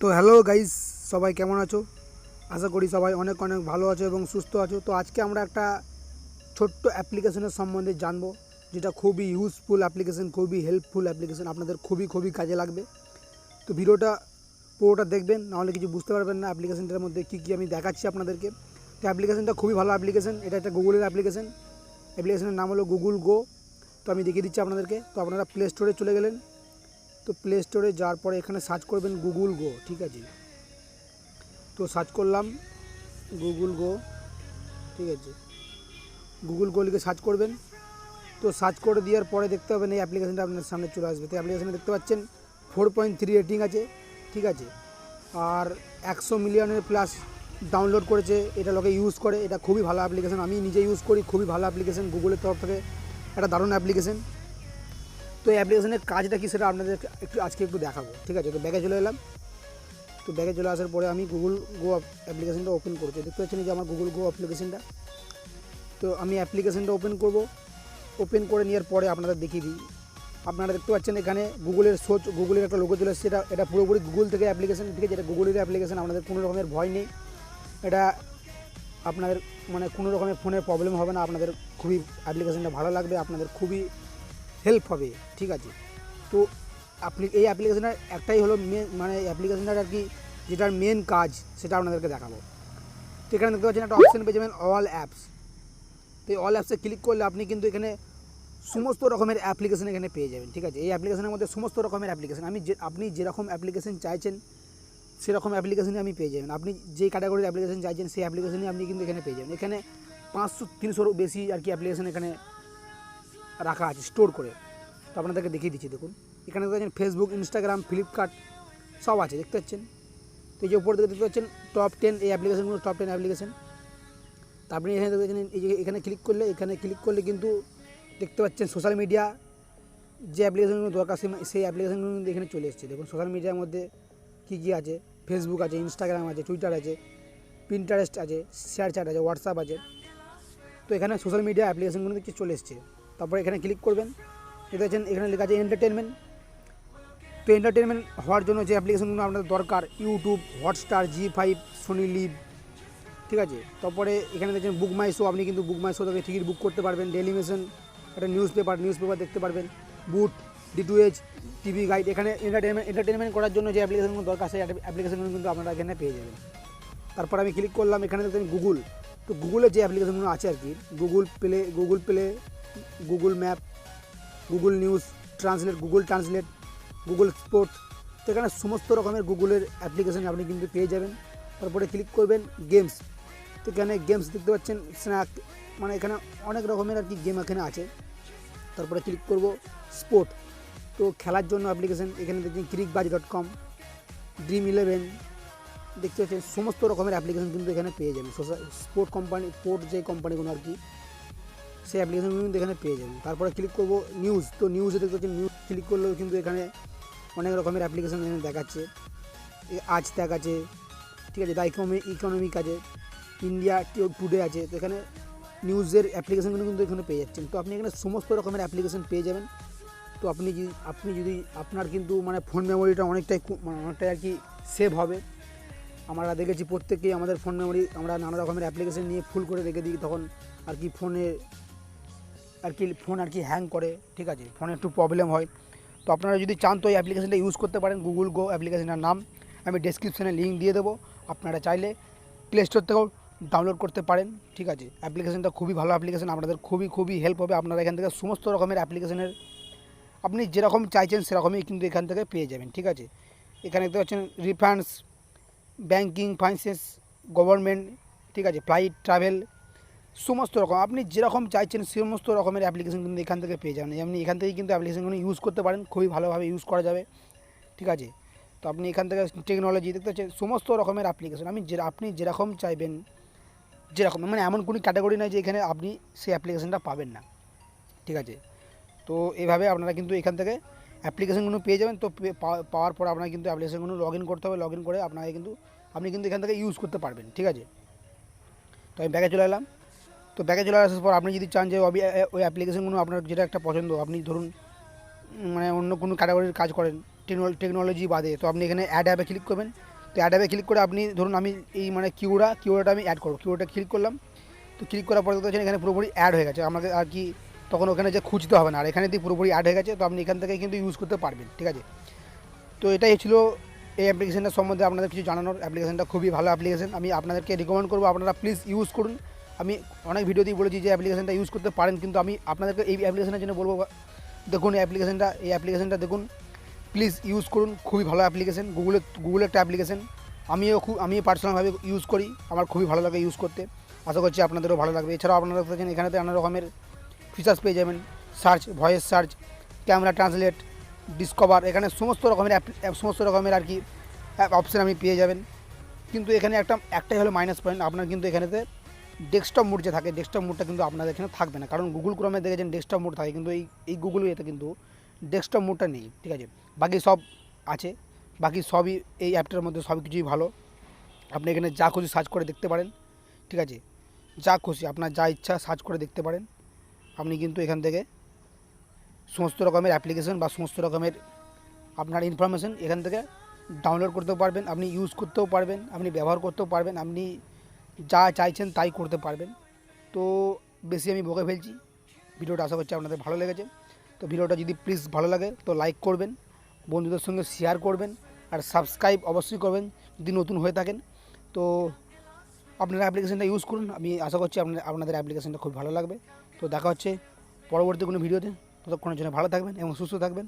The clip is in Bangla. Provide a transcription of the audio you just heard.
তো হ্যালো গাইস, সবাই কেমন আছো? আশা করি সবাই অনেক অনেক ভালো আছো এবং সুস্থ আছো। তো আজকে আমরা একটা ছোট্ট অ্যাপ্লিকেশনের সম্বন্ধে জানবো, যেটা খুবই ইউজফুল অ্যাপ্লিকেশন, খুবই হেল্পফুল অ্যাপ্লিকেশন, আপনাদের খুবই খুবই কাজে লাগবে। তো ভিডিওটা পুরোটা দেখবেন, নাহলে কিছু বুঝতে পারবেন না অ্যাপ্লিকেশনটার মধ্যে কী কী আমি দেখাচ্ছি আপনাদেরকে। তো অ্যাপ্লিকেশনটা খুবই ভালো অ্যাপ্লিকেশন, এটা একটা গুগলের অ্যাপ্লিকেশন। অ্যাপ্লিকেশনের নাম হলো গুগল গো। তো আমি দেখিয়ে দিচ্ছি আপনাদেরকে। তো আপনারা প্লে স্টোরে চলে গেলেন। তো প্লে স্টোরে যাওয়ার পরে এখানে সার্চ করবেন গুগল গো, ঠিক আছে। তো সার্চ করলাম গুগল গো, ঠিক আছে। গুগল গো লিখে সার্চ করবেন। তো সার্চ করে দেওয়ার পরে দেখতে পাবেন এই অ্যাপ্লিকেশনটা আপনার সামনে চলে আসবে। তো অ্যাপ্লিকেশনে দেখতে পাচ্ছেন 4.3 রেটিং আছে, ঠিক আছে। আর 100 মিলিয়নের প্লাস ডাউনলোড করেছে, এটা লোকে ইউজ করে। এটা খুবই ভালো অ্যাপ্লিকেশন, আমি নিজে ইউজ করি, খুবই ভালো অ্যাপ্লিকেশন, গুগলের তরফ থেকে একটা দারুণ অ্যাপ্লিকেশন। তো এই অ্যাপ্লিকেশনের কাজটা কি সেটা আপনাদের আজকে একটু দেখাবো, ঠিক আছে। তো ব্যাগে চলে এলাম। তো ব্যাগে চলে আসার পরে আমি গুগল গো অ্যাপ্লিকেশনটা ওপেন করছি। দেখতে পাচ্ছেন যে আমার গুগল গো অ্যাপ্লিকেশনটা। তো আমি অ্যাপ্লিকেশনটা ওপেন করব। ওপেন করে নেওয়ার পরে আপনাদের দেখিয়ে দিই। আপনারা দেখতে পাচ্ছেন এখানে গুগলের সোচ, গুগলের একটা লোগো চলে এসেছে। এটা পুরোপুরি গুগল থেকে অ্যাপ্লিকেশন, ঠিক আছে। এটা গুগলের অ্যাপ্লিকেশন, আপনাদের কোনো রকমের ভয় নেই। এটা আপনাদের মানে কোনো রকমের ফোনের প্রবলেম হবে না, আপনাদের খুবই অ্যাপ্লিকেশনটা ভালো লাগবে, আপনাদের খুবই হেল্প হবে, ঠিক আছে। তো এই অ্যাপ্লিকেশনের একটাই হলো মানে অ্যাপ্লিকেশনটার আর কি যেটার মেন কাজ সেটা আপনাদেরকে দেখাবো। তো এখানে দেখতে পাচ্ছেন একটা অপশান পেয়ে যাবেন অল অ্যাপস। তো এই অল অ্যাপসে ক্লিক করলে আপনি কিন্তু এখানে সমস্ত রকমের অ্যাপ্লিকেশন এখানে পেয়ে যাবেন, ঠিক আছে। এই অ্যাপ্লিকেশনের মধ্যে সমস্ত রকমের অ্যাপ্লিকেশন, আপনি যেরকম অ্যাপ্লিকেশন চাইছেন সেরকম অ্যাপ্লিকেশনই আপনি পেয়ে যাবেন। আপনি যেই ক্যাটাগরির অ্যাপ্লিকেশন চাইছেন সেই অ্যাপ্লিকেশনই আপনি কিন্তু এখানে পেয়ে যাবেন। এখানে 500-300 বেশি আর কি অ্যাপ্লিকেশন এখানে রাখা আছে স্টোর করে। তো আপনাদেরকে দেখিয়ে দিচ্ছি, দেখুন। এখানে দেখতে পাচ্ছেন ফেসবুক, ইনস্টাগ্রাম, ফ্লিপকার্ট সব আছে, দেখতে পাচ্ছেন। তো এই যে উপর থেকে দেখতে পাচ্ছেন টপ 10 এই অ্যাপ্লিকেশনগুলো, টপ 10 অ্যাপ্লিকেশন। তো আপনি এখানে দেখতে পাচ্ছেন এই যে এখানে ক্লিক করলে কিন্তু দেখতে পাচ্ছেন সোশ্যাল মিডিয়া যে অ্যাপ্লিকেশনগুলো দরকার সেই অ্যাপ্লিকেশনগুলো কিন্তু এখানে চলে এসেছে। দেখুন সোশ্যাল মিডিয়ার মধ্যে কী কী আছে, ফেসবুক আছে, ইনস্টাগ্রাম আছে, টুইটার আছে, পিন্টারেস্ট আছে, শেয়ার চ্যাট আছে, হোয়াটসঅ্যাপ আছে। তো এখানে সোশ্যাল মিডিয়া অ্যাপ্লিকেশনগুলো দেখছি চলে এসেছে। তারপরে এখানে ক্লিক করবেন, দেখতে পাচ্ছেন এখানে লেখা আছে এন্টারটেনমেন্ট। তো এন্টারটেনমেন্ট হওয়ার জন্য যে অ্যাপ্লিকেশনগুলো আপনাদের দরকার, YouTube, Hotstar, ZEE5, Sony leave, ঠিক আছে। তারপরে এখানে দেখছেন বুক মাই শো, আপনি কিন্তু বুক মাই শো থেকে টিকিট বুক করতে পারবেন। ডেইলি মেশন, একটা নিউজ পেপার দেখতে পারবেন। বুট, D2H, টিভি গাইড। এখানে এন্টারটেনমেন্ট করার জন্য যে অ্যাপ্লিকেশনগুলো দরকার সেই অ্যাপ্লিকেশনগুলো কিন্তু আপনারা এখানে পেয়ে যাবেন। তারপর আমি ক্লিক করলাম, এখানে দেখছেন গুগল। তো গুগলের যে অ্যাপ্লিকেশনগুলো আছে আর কি, Google play, Google map, Google news, Google translate, Google sports. তো এখানে সমস্ত রকমের গুগলের অ্যাপ্লিকেশন আপনি কিন্তু পেয়ে যাবেন। তারপরে ক্লিক করবেন গেমস। তো এখানে গেমস দেখতে পাচ্ছেন স্ন্যাক, মানে এখানে অনেক রকমের আর কি গেম এখানে আছে। তারপরে ক্লিক করব স্পোর্ট, তো খেলার জন্য অ্যাপ্লিকেশন। এখানে দেখছেন crickbuzz.com, Dream11, দেখতে পাচ্ছেন সমস্ত রকমের অ্যাপ্লিকেশন কিন্তু এখানে পেয়ে যাবেন। স্পোর্ট যে কোম্পানিগুলো আর কি সেই অ্যাপ্লিকেশনগুলো কিন্তু এখানে পেয়ে যাবেন। তারপরে ক্লিক করব নিউজ। তো নিউজে দেখতে পাচ্ছেন নিউজ ক্লিক করলেও কিন্তু এখানে অনেক রকমের অ্যাপ্লিকেশন এখানে দেখাচ্ছে। আজ ট্যাগ আছে, ঠিক আছে, দ্য ইকোনমিক আছে, ইন্ডিয়া টুডে আছে। তো এখানে নিউজের অ্যাপ্লিকেশনগুলো কিন্তু এখানে পেয়ে যাচ্ছেন। তো আপনি এখানে সমস্ত রকমের অ্যাপ্লিকেশন পেয়ে যাবেন। তো আপনি যদি আপনার কিন্তু মানে ফোন মেমোরিটা অনেকটাই আর কি সেভ হবে। আমরা দেখেছি প্রত্যেকেই আমাদের ফোন মেমোরি আমরা নানা রকমের অ্যাপ্লিকেশন নিয়ে ফুল করে রেখে দিই, তখন আর কি ফোন আর কি হ্যাং করে, ঠিক আছে, ফোনে একটু প্রবলেম হয়। তো আপনারা যদি চান তো এই অ্যাপ্লিকেশনটা ইউজ করতে পারেন। গুগল গো অ্যাপ্লিকেশনের নাম আমি ডেসক্রিপশনে লিঙ্ক দিয়ে দেবো, আপনারা চাইলে প্লে স্টোর থেকেও ডাউনলোড করতে পারেন, ঠিক আছে। অ্যাপ্লিকেশনটা খুবই ভালো অ্যাপ্লিকেশন, আপনাদের খুবই হেল্প হবে। আপনারা এখান থেকে সমস্ত রকমের অ্যাপ্লিকেশনের আপনি যেরকম চাইছেন সেরকমই কিন্তু এখান থেকে পেয়ে যাবেন, ঠিক আছে। এখানে দেখতে পাচ্ছেন রিফান্ডস, ব্যাঙ্কিং, ফাইন্যান্স, গভর্নমেন্ট, ঠিক আছে, ফ্লাইট, ট্রাভেল, সমস্ত রকম আপনি যেরকম চাইছেন সমস্ত রকমের অ্যাপ্লিকেশন কিন্তু এখান থেকে পেয়ে যাবেন। আপনি এখান থেকেই কিন্তু অ্যাপ্লিকেশনগুলো ইউজ করতে পারেন, খুবই ভালোভাবে ইউজ করা যাবে, ঠিক আছে। তো আপনি এখান থেকে টেকনোলজি দেখতে পাচ্ছেন সমস্ত রকমের অ্যাপ্লিকেশন আপনি যেরকম চাইবেন, যেরকম মানে এমন কোনো ক্যাটাগরি নয় যে এখানে আপনি সেই অ্যাপ্লিকেশনটা পাবেন না, ঠিক আছে। তো এইভাবে আপনারা কিন্তু এখান থেকে অ্যাপ্লিকেশনগুলো পেয়ে যাবেন। তো পাওয়ার পর আপনারা কিন্তু অ্যাপ্লিকেশনগুলো লগ ইন করতে হবে, লগ ইন করে আপনি কিন্তু এখান থেকে ইউজ করতে পারবেন, ঠিক আছে। তো আমি ব্যাগে চলে এলাম। তো ব্যাগে চলে আসার পর আপনি যদি চান যে ওই অ্যাপ্লিকেশনগুলো আপনার যেটা একটা পছন্দ, আপনি ধরুন মানে অন্য কোনো ক্যাটাগরির কাজ করেন টেকনোলজি বাদে, তো আপনি এখানে অ্যাড অ্যাপে ক্লিক করবেন। তো অ্যাড অ্যাপে ক্লিক করে আপনি ধরুন আমি এই মানে কিউআরটা আমি অ্যাড করবো, কিউআরটা ক্লিক করলাম। তো ক্লিক করার পরে দেখতে পাচ্ছেন এখানে পুরোপুরি অ্যাড হয়ে গেছে, আমাকে আর কি তখন ওখানে যে খুঁজতে হবে না, আর এখানে দিয়ে পুরোপুরি অ্যাড হয়ে গেছে। তো আপনি এখান থেকে কিন্তু ইউজ করতে পারবেন, ঠিক আছে। তো এটাই ছিল এই অ্যাপ্লিকেশনটার সম্বন্ধে আপনাদের কিছু জানানোর। অ্যাপ্লিকেশনটা খুবই ভালো অ্যাপ্লিকেশন, আমি আপনাদেরকে রিকমেন্ড করবো আপনারা প্লিজ ইউজ করুন। আমি অনেক ভিডিওতেই বলেছি যে অ্যাপ্লিকেশনটা ইউজ করতে পারেন, কিন্তু আমি আপনাদেরকে এই অ্যাপ্লিকেশনের জন্য বলবো দেখুন এই অ্যাপ্লিকেশনটা দেখুন, প্লিজ ইউজ করুন। খুবই ভালো অ্যাপ্লিকেশন, গুগলের একটা অ্যাপ্লিকেশন। আমি পার্সোনালভাবে ইউজ করি, আমার খুবই ভালো লাগে ইউজ করতে। আশা করছি আপনাদেরও ভালো লাগবে। এছাড়াও আপনারা দেখেন এখানেতে নানা রকমের ফিচার্স পেয়ে যাবেন, search, voice search, camera translate, discover, এখানে সমস্ত রকমের আর কি অপশান আপনি পেয়ে যাবেন। কিন্তু এখানে একটাই হলো মাইনাস পয়েন্ট, আপনার কিন্তু এখানেতে ডেস্কটপ মোড যে থাকে, ডেস্কটপ মোডটা কিন্তু আপনাদের এখানে থাকবে না। কারণ গুগল ক্রোমে দেখেছেন ডেস্কটপ মোড থাকে, কিন্তু এই গুগল এতে কিন্তু ডেস্কটপ মোডটা নেই, ঠিক আছে। বাকি সব আছে, বাকি সবই এই অ্যাপটার মধ্যে সব কিছুই ভালো। আপনি এখানে যা খুশি সার্চ করে দেখতে পারেন, ঠিক আছে। যা খুশি আপনার যা ইচ্ছা সার্চ করে দেখতে পারেন। আপনি কিন্তু এখান থেকে সমস্ত রকমের অ্যাপ্লিকেশন বা সমস্ত রকমের আপনার ইনফরমেশন এখান থেকে ডাউনলোড করতেও পারবেন, আপনি ইউজ করতেও পারবেন, আপনি ব্যবহার করতেও পারবেন, আপনি যা চাইছেন তাই করতে পারবেন। তো বেশি আমি বকে ফেলছি, ভিডিওটা আশা করছি আপনাদের ভালো লেগেছে। তো ভিডিওটা যদি প্লিজ ভালো লাগে তো লাইক করবেন, বন্ধুদের সঙ্গে শেয়ার করবেন, আর সাবস্ক্রাইব অবশ্যই করবেন যদি নতুন হয়ে থাকেন। তো আপনারা অ্যাপ্লিকেশনটা ইউজ করুন, আমি আশা করছি আপনাদের অ্যাপ্লিকেশনটা খুব ভালো লাগবে। তো দেখা হচ্ছে পরবর্তী কোনো ভিডিওতে, ততক্ষণের জন্য ভালো থাকবেন এবং সুস্থ থাকবেন।